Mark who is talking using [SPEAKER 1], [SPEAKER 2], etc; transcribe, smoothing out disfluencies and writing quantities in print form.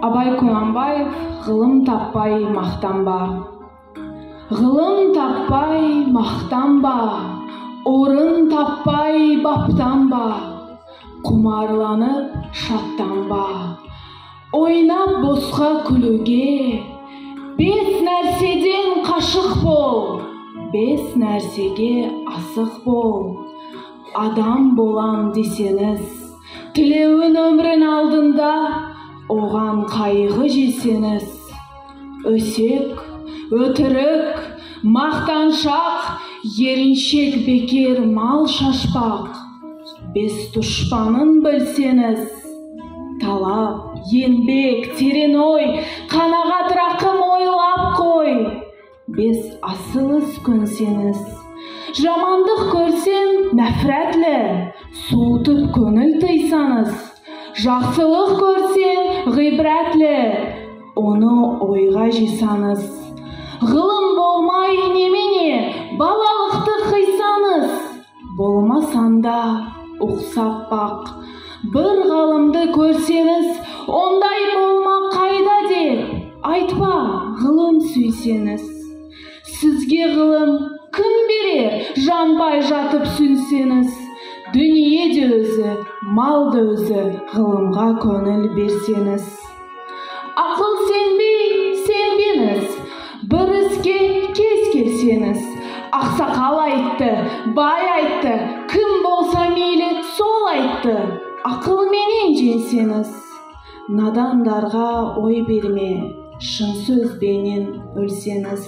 [SPEAKER 1] Абай Кунанбаев, ғылым таппай мақтанба. Ғылым таппай мақтанба, орын таппай баптанба, құмарланып шаттанба. Ойнап босқа күлуге, 5 нәрседен қашық бол, 5 нәрсеге асық бол. Адам болам десеңіз, тілеуін өмірін алдында, оған қайғы жесеңіз. Өсек, өтірік, мақтаншақ, еріншек бекер мал шашпақ. 5 дұшпанын білсеңіз, талап, еңбек, терең ой, қанағат рақым ойлап қой. 5 асыл іс көнсеңіз, жамандық көрсең нәфрәтлі, суытып көңіл тыйсаңыз. Жақсылық көрсең ғибратлі, оны ойға жисаңыз. Ғылым болмай немене, балалықты қисаңыз. Болмасанда ұқсап бақ, бір ғалымды көрсеңіз, ондай болма қайда деп айтпа, ғылым сүйсеңіз. Сізге ғылым кім берер, жанбай жатып сүнсеңіз. Дүние де өзі, мал да өзі, ғылымға көңіл берсеңіз. Ақыл сенбеңіз, бір іске кез келсеңіз. Ақсақал айтты, бай айтты, кім болса мейлі сол айтты. Ақылменен жеңсеңіз. Надандарға ой берме, шын сөзбенен өлсеңіз.